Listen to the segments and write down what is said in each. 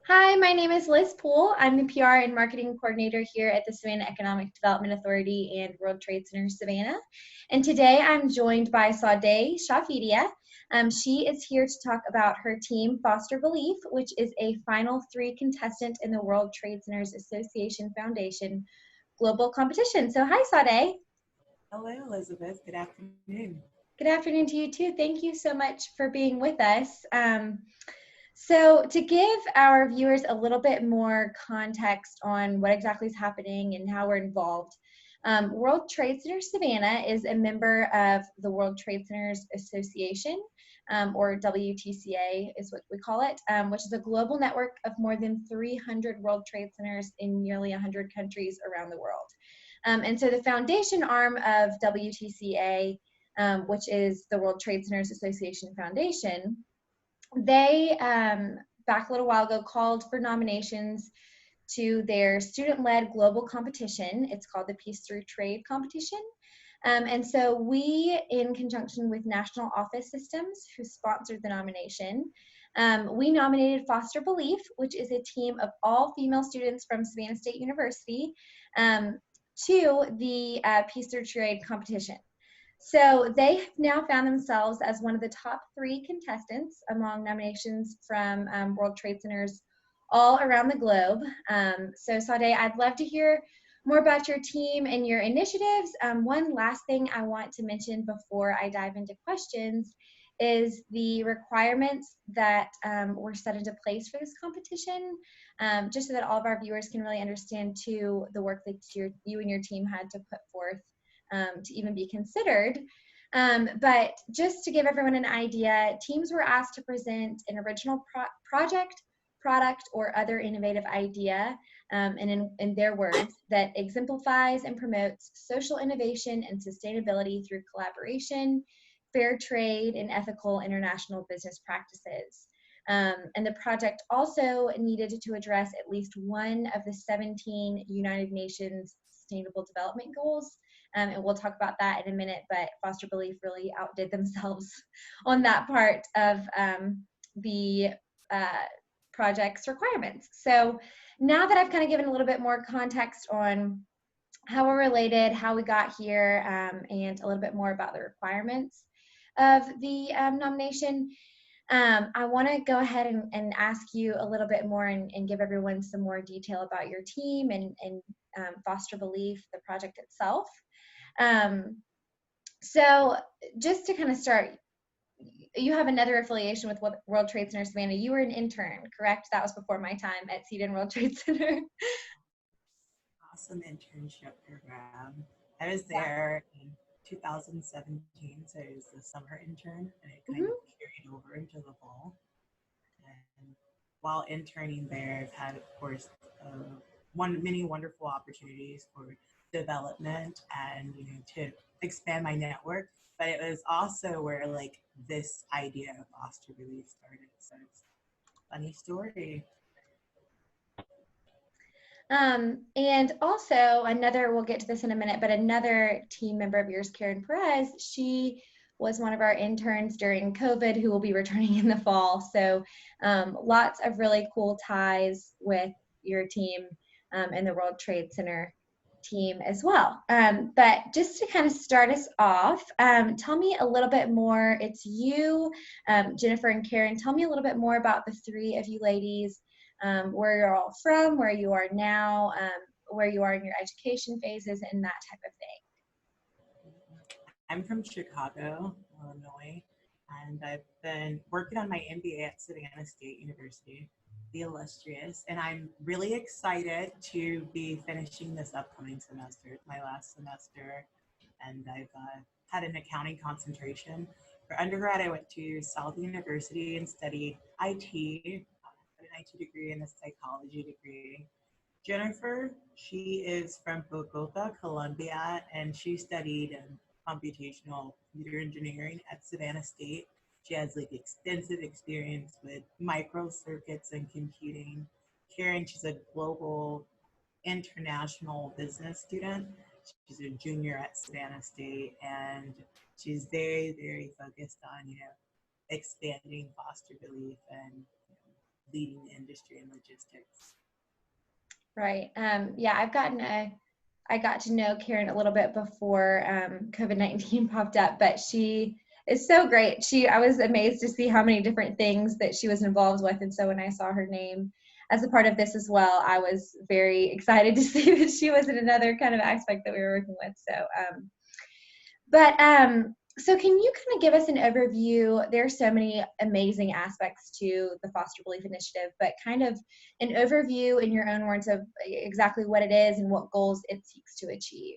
Hi, my name is Liz Poole. I'm the PR and marketing coordinator here at the Savannah Economic Development Authority and World Trade Center Savannah. And today I'm joined by Sade Shafidia. She is here to talk about her team, Foster Beelief, which is a Final Three contestant in the World Trade Centers Association Foundation global competition. So hi, Sade. Hello, Elizabeth. Good afternoon. Good afternoon to you too. Thank you so much for being with us. So, to give our viewers a little bit more context on what exactly is happening and how we're involved, World Trade Center Savannah is a member of the World Trade Centers Association, or WTCA is what we call it, which is a global network of more than 300 World Trade Centers in nearly 100 countries around the world. And so, the foundation arm of WTCA, which is the World Trade Centers Association Foundation, they back a little while ago called for nominations to their student-led global competition. It's called the Peace Through Trade competition. And so we, in conjunction with National Office Systems, who sponsored the nomination, we nominated Foster Beelief, which is a team of all female students from Savannah State University, to the Peace Through Trade competition. So they have now found themselves as one of the top three contestants among nominations from World Trade Centers all around the globe. So Sade, I'd love to hear more about your team and your initiatives. One last thing I want to mention before I dive into questions is the requirements that were set into place for this competition, just so that all of our viewers can really understand too the work that you and your team had to put forth to even be considered. But just to give everyone an idea, teams were asked to present an original project, product, or other innovative idea, and in their words, that exemplifies and promotes social innovation and sustainability through collaboration, fair trade, and ethical international business practices. And the project also needed to address at least one of the 17 United Nations Sustainable Development Goals. And we'll talk about that in a minute, but Foster Beelief really outdid themselves on that part of the project's requirements. So now that I've kind of given a little bit more context on how we're related, how we got here, and a little bit more about the requirements of the nomination, I want to go ahead and ask you a little bit more and give everyone some more detail about your team and Foster Beelief, the project itself. Um, so just to kind of start, you have another affiliation with World Trade Center Savannah. You were an intern, correct? That was before my time at Seton World Trade Center. Awesome internship program. I was Yeah. there in 2017, so it was the summer intern, and it kind of Mm-hmm. carried over into the fall. And while interning there, I've had, of course, many wonderful opportunities for development and to expand my network. But it was also where like this idea of Foster Relief started. So it's a funny story. And also another, we'll get to this in a minute, but another team member of yours, Karen Perez, she was one of our interns during COVID who will be returning in the fall. So lots of really cool ties with your team and the World Trade Center team as well. But just to kind of start us off, tell me a little bit more. It's you, Jennifer and Karen. Tell me a little bit more about the three of you ladies, where you're all from, where you are now, where you are in your education phases, and that type of thing. I'm from Chicago, Illinois, and I've been working on my MBA at Savannah State University, the illustrious, and I'm really excited to be finishing this upcoming semester. It's my last semester, and I've had an accounting concentration. For undergrad, I went to South University and studied IT, an IT degree and a psychology degree. Jennifer, she is from Bogota, Colombia, and she studied computational computer engineering at Savannah State. She has like extensive experience with microcircuits and computing. Karen, she's a global international business student. She's a junior at Savannah State, and she's very, very focused on expanding Foster Beelief and leading the industry in logistics. Right. Yeah, I got to know Karen a little bit before COVID-19 popped up, but she is so great. I was amazed to see how many different things that she was involved with. And so when I saw her name as a part of this as well, I was very excited to see that she was in another kind of aspect that we were working with. So can you kind of give us an overview? There are so many amazing aspects to the Foster Belief Initiative, but kind of an overview in your own words of exactly what it is and what goals it seeks to achieve.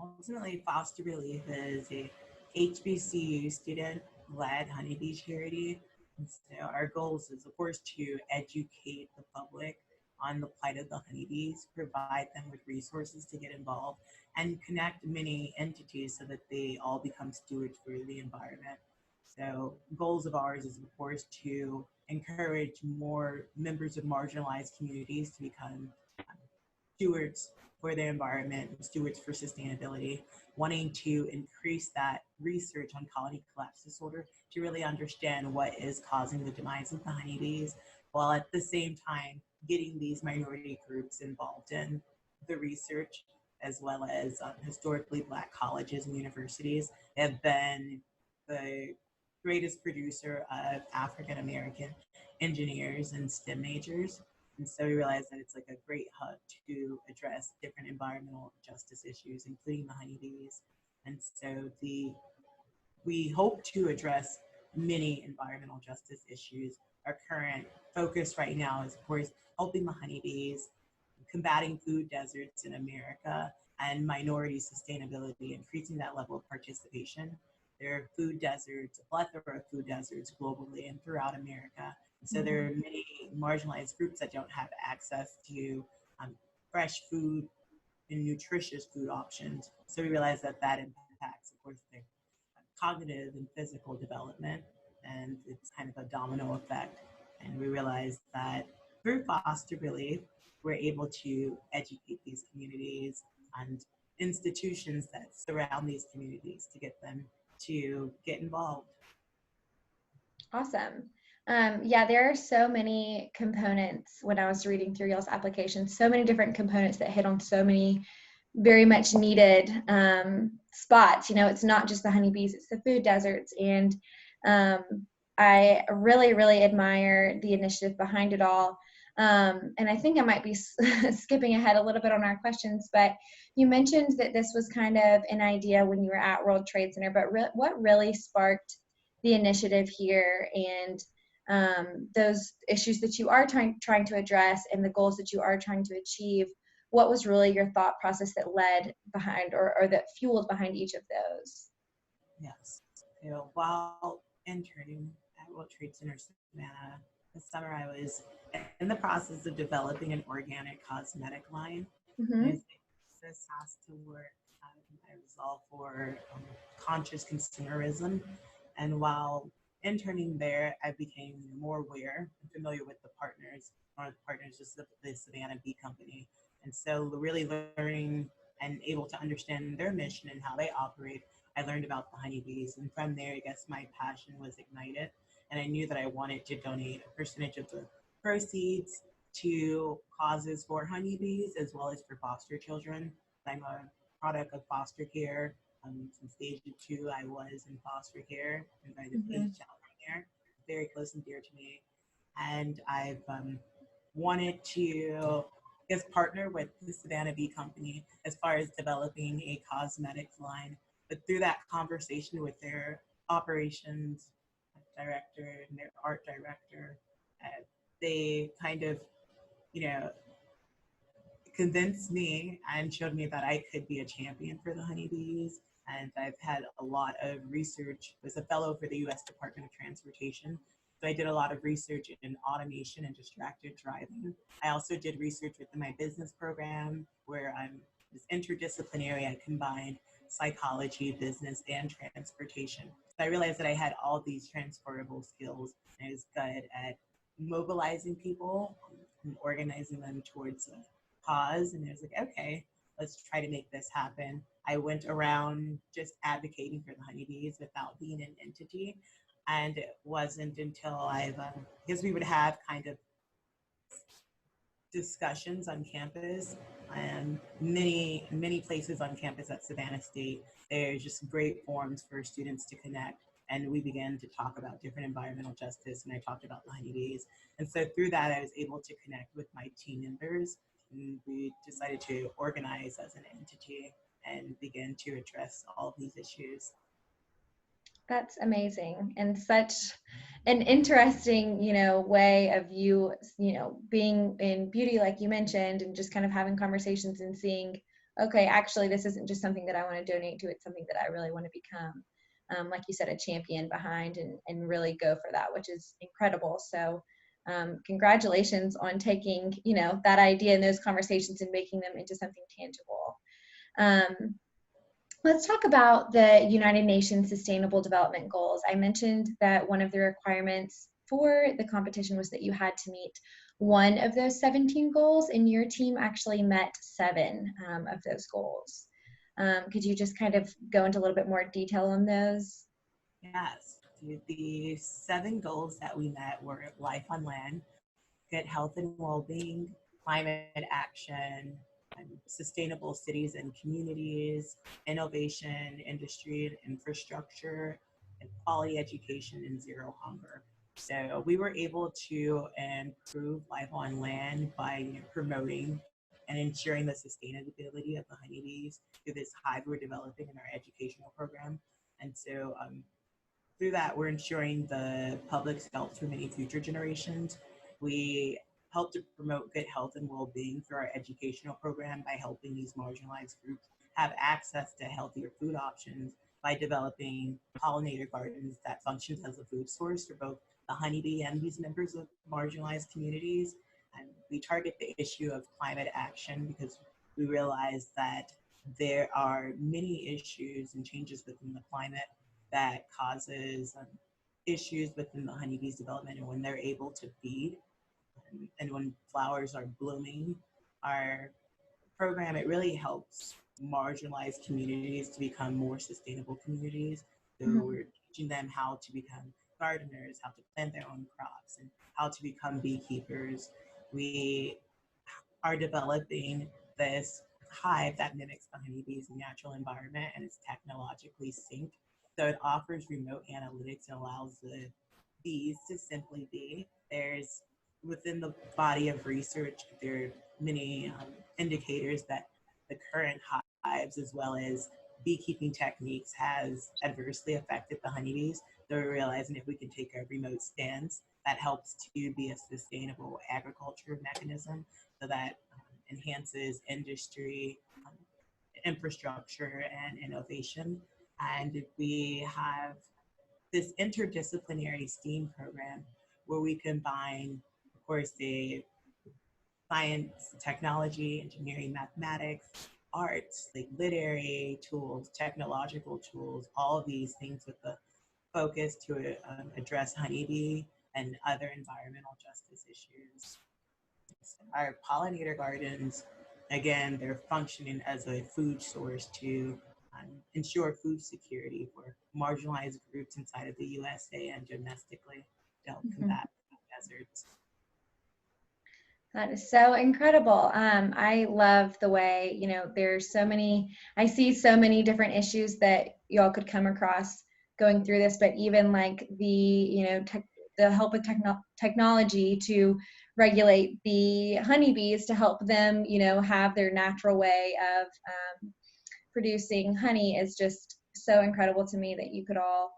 Ultimately, Foster Beelief is a HBCU student-led honeybee charity. And so our goals is, of course, to educate the public on the plight of the honeybees, provide them with resources to get involved, and connect many entities so that they all become stewards for the environment. So goals of ours is, of course, to encourage more members of marginalized communities to become stewards for the environment, stewards for sustainability, wanting to increase that research on colony collapse disorder to really understand what is causing the demise of the honeybees, while at the same time getting these minority groups involved in the research, as well as historically Black colleges and universities have been the greatest producer of African American engineers and STEM majors. And so we realized that it's like a great hub to address different environmental justice issues, including the honeybees. And so we hope to address many environmental justice issues. Our current focus right now is, of course, helping the honeybees, combating food deserts in America, and minority sustainability, increasing that level of participation. There are food deserts, a plethora of food deserts globally and throughout America. So there are many marginalized groups that don't have access to fresh food and nutritious food options. So we realize that that impacts, of course, their cognitive and physical development, and it's kind of a domino effect. And we realize that through Foster Relief, we're able to educate these communities and institutions that surround these communities to get them to get involved. Awesome. Yeah, there are so many components when I was reading through y'all's application, so many different components that hit on so many very much needed spots. You know, it's not just the honeybees, it's the food deserts. And I really, really admire the initiative behind it all. And I think I might be skipping ahead a little bit on our questions, but you mentioned that this was kind of an idea when you were at World Trade Center, but what really sparked the initiative here and those issues that you are trying to address and the goals that you are trying to achieve? What was really your thought process that led behind or that fueled behind each of those? Yes. You know, while interning at World Trade Center Savannah this summer, I was in the process of developing an organic cosmetic line. And Mm-hmm. this has to work. I was all for conscious consumerism. And while interning there, I became more aware and familiar with the partners. One of the partners is the Savannah Bee Company. And so really learning and able to understand their mission and how they operate, I learned about the honeybees. And from there, I guess my passion was ignited. And I knew that I wanted to donate a percentage of the proceeds to causes for honeybees as well as for foster children. I'm a product of foster care. Since the age of 2, I was in foster care, and by the Mm-hmm. age child care, very close and dear to me. And I've wanted to, I guess, partner with the Savannah Bee Company as far as developing a cosmetics line. But through that conversation with their operations director and their art director, they kind of, you know, convinced me and showed me that I could be a champion for the honeybees. And I've had a lot of research. I was a fellow for the U.S. Department of Transportation. So I did a lot of research in automation and distracted driving. I also did research within my business program where I'm this interdisciplinary. I combined psychology, business, and transportation. So I realized that I had all these transferable skills, and I was good at mobilizing people and organizing them towards a cause. And I was like, okay, let's try to make this happen. I went around just advocating for the honeybees without being an entity. And it wasn't until because we would have kind of discussions on campus and many places on campus at Savannah State. There's just great forums for students to connect. And we began to talk about different environmental justice, and I talked about the honeybees. And so through that, I was able to connect with my team members, and we decided to organize as an entity and begin to address all of these issues. That's amazing, and such an interesting, way of you, being in beauty, like you mentioned, and just kind of having conversations and seeing, okay, actually, this isn't just something that I want to donate to, it's something that I really want to become, like you said, a champion behind, and really go for that, which is incredible. So, congratulations on taking, that idea and those conversations and making them into something tangible. Um, Let's talk about the United Nations Sustainable Development Goals. I mentioned that one of the requirements for the competition was that you had to meet one of those 17 goals, and your team actually met 7 of those goals. Could you just kind of go into a little bit more detail on those? Yes, the 7 goals that we met were life on land, good health and well-being, climate action, sustainable cities and communities, innovation, industry and infrastructure, and quality education, and zero hunger. So we were able to improve life on land by promoting and ensuring the sustainability of the honeybees through this hive we're developing in our educational program. And so through that, we're ensuring the public's health for many future generations. We help to promote good health and well-being through our educational program by helping these marginalized groups have access to healthier food options by developing pollinator gardens that functions as a food source for both the honeybee and these members of marginalized communities. And we target the issue of climate action because we realize that there are many issues and changes within the climate that causes issues within the honeybees development, and when they're able to feed and when flowers are blooming, our program, it really helps marginalized communities to become more sustainable communities. So Mhm. we're teaching them how to become gardeners, how to plant their own crops, and how to become beekeepers. We are developing this hive that mimics the honeybee's natural environment, and it's technologically synced. So it offers remote analytics and allows the bees to simply be. There's within the body of research, there are many indicators that the current hives, as well as beekeeping techniques, has adversely affected the honeybees. So we're realizing if we can take a remote stance, that helps to be a sustainable agriculture mechanism, so that enhances industry, infrastructure, and innovation. And we have this interdisciplinary STEAM program where we combine, of course, the science, technology, engineering, mathematics, arts, like literary tools, technological tools, all of these things with the focus to address honeybee and other environmental justice issues. Our pollinator gardens, again, they're functioning as a food source to ensure food security for marginalized groups inside of the USA and domestically to help Mhm. combat food deserts. That is so incredible. I love the way, there's so many, I see so many different issues that y'all could come across going through this, but even like the help with technology to regulate the honeybees to help them, have their natural way of producing honey is just so incredible to me that you could all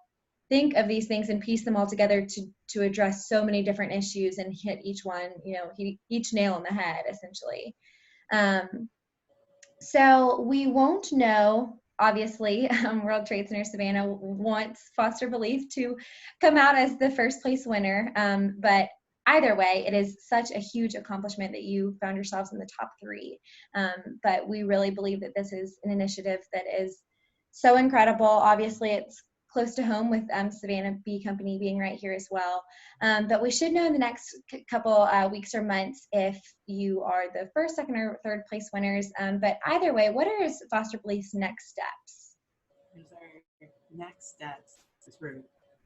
think of these things and piece them all together to address so many different issues and hit each one, each nail on the head, essentially. Um, so we won't know, obviously, World Trade Center Savannah wants Foster Beelief to come out as the first place winner, but either way, it is such a huge accomplishment that you found yourselves in the top 3. But we really believe that this is an initiative that is so incredible. Obviously, it's close to home with Savannah Bee Company being right here as well. But we should know in the next couple weeks or months if you are the first, second, or third place winners. But either way, what are Foster Beelief's next steps? Here's our next steps.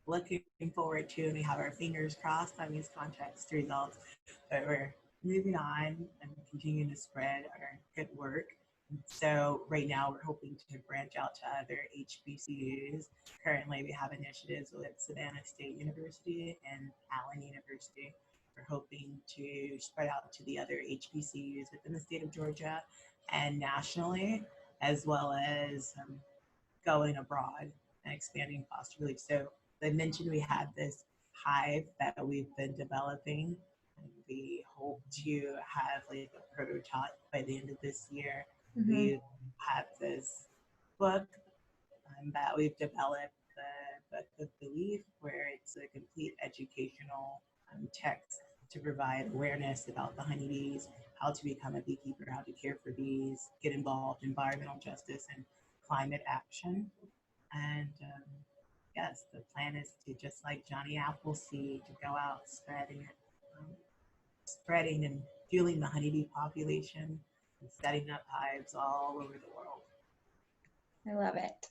looking forward to, and we have our fingers crossed on these contest results. But we're moving on and continuing to spread our good work. So right now we're hoping to branch out to other HBCUs. Currently we have initiatives with Savannah State University and Allen University. We're hoping to spread out to the other HBCUs within the state of Georgia and nationally, as well as going abroad and expanding foster relief. So I mentioned we had this hive that we've been developing. And we hope to have like a prototype by the end of this year. Mm-hmm. We have this book that we've developed, the book of Beelief, where it's a complete educational text to provide awareness about the honeybees, how to become a beekeeper, how to care for bees, get involved in environmental justice and climate action. And yes, the plan is to, just like Johnny Appleseed, to go out spreading it, spreading and fueling the honeybee population and setting up hives all over the world. I love it.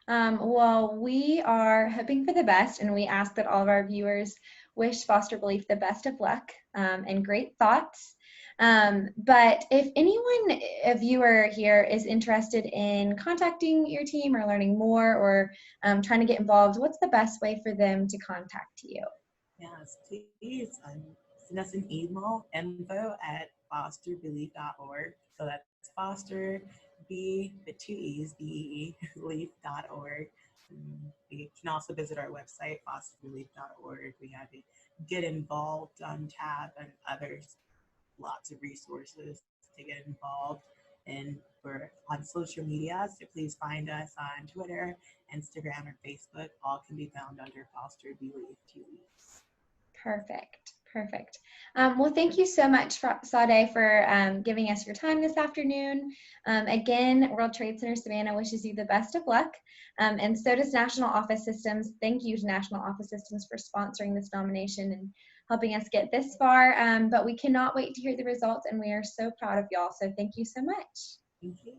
Well, we are hoping for the best, and we ask that all of our viewers wish Foster Beelief the best of luck and great thoughts. But if anyone, a viewer here, is interested in contacting your team or learning more or trying to get involved, what's the best way for them to contact you? Yes, please send us an email, info@fosterbeelief.org. So that's foster, the two E's, belief.org. You can also visit our website, fosterbeelief.org. We have a Get Involved tab and others, lots of resources to get involved. And we're on social media, so please find us on Twitter, Instagram, or Facebook. All can be found under Foster Beelief TV. Perfect. Perfect. Well, thank you so much, Sade, for giving us your time this afternoon. Again, World Trade Center Savannah wishes you the best of luck. And so does National Office Systems. Thank you to National Office Systems for sponsoring this nomination and helping us get this far. But we cannot wait to hear the results, and we are so proud of y'all. So thank you so much. Thank you.